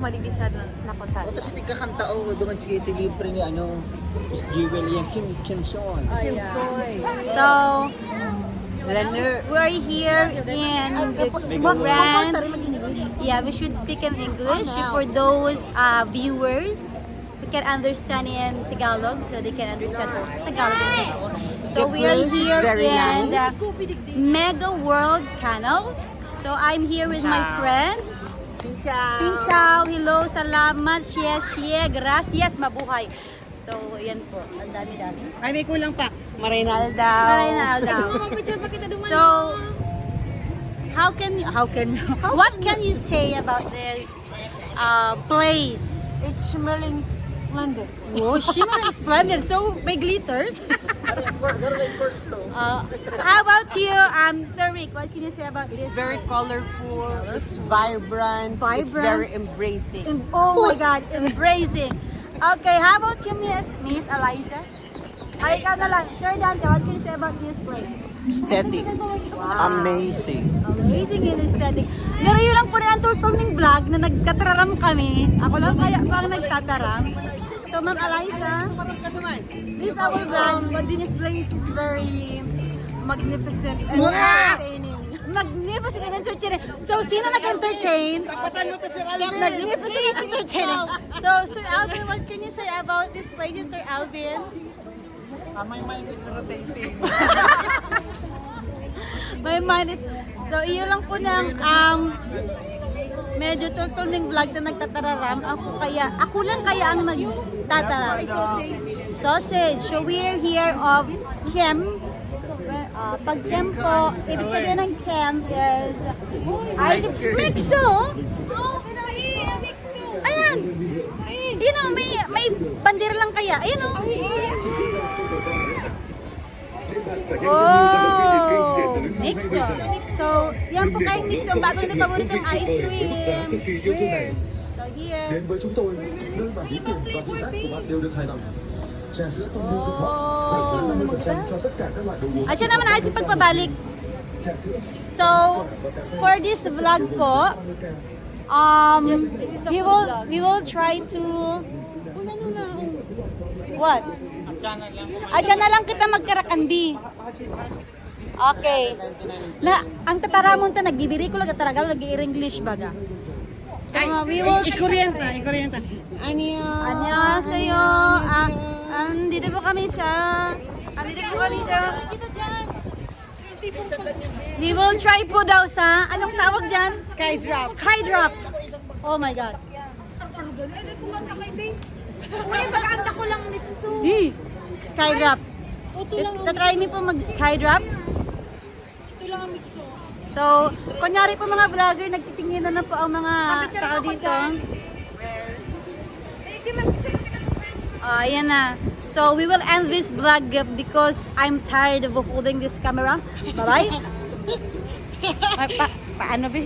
malibisad na kontan. Tapos iti kakanta o duman sige iti libre ni Miss Jewel yung Kim Sean. Kim Soy. So, Leonard. we're here in the brand. Yeah, we should speak in English for those viewers who can understand in Tagalog, so they can understand also Tagalog and Tagalog. So we are here in the Mega World Canal. So I'm here with my friends. Xin chào. Xin chào, hello, salamat, shie, gracias, mabuhay. So, yan po, ang dami-dami. Ay, may kulang pa. Marinal daw. Marinal daw. So, what can you say about this place? It's shimmering splendid. Oh, shimmering splendid. So, may glitters. How about you, Sir Rick? What can you say about It's this? very colorful. It's vibrant. It's Vibrant. very embracing. Oh my God, embracing. Okay, how about you, Miss Eliza? Ay, ikaw na lang. Sir Dante, what can you say about this place? Aesthetic. Amazing. Amazing and aesthetic. Pero yun lang po rin ang tultol ng vlog na nagkatararam kami. Ako lang kaya bang nagtataram. So, Ma'am Eliza, this our vlog, but this place is very magnificent and entertaining. Magnificent and entertaining. So, sino nag-entertain? Magnificent and entertaining. So, Sir Alvin, what can you say about this place, Sir Alvin? My mind is rotating. My mind is... So, iyon lang po ng medyo tultol ng vlog na nagtatararam. Ako lang kaya ang nagtataram. Sausage. So, we're here of Kem. Pag Kem po, ibig sabihin ng Kem is ice cream. Mixo! Ayan! You know, may bandera lang kaya. Ayan o. Oh, Mixo. So, yan po kayong Mixo. Ang bagong na paboritong ice cream. Here. So, here. Đến với chúng tôi, nơi mà lý tưởng và thị giác của bạn đều được hài lòng. Trà sữa tông lưu cực ngọt, giảm giá 50% cho tất cả các loại đồ uống. At siya naman ayos yung pagpabalik. Trà sữa So, for this vlog po, we will try to... What? At siya na lang kita magkarakandi. Okay. Ang tataramon ta, nagbibiri ko lang kataragal, nag-i-English baga. So, we will... Ikoryenta. Annyeonghaseyo. Andito po kami sa... We will try po daw sa... Anong tawag dyan? Skydrop. Skydrop. Oh my God. Skydrop. Tatry niyo po mag-skydrop. So, kunyari po mga vlogger, nagtitingin na po ang mga tao dito. Ayan na. So, we will end this vlog because I'm tired of holding this camera. Bye-bye. Paano ba?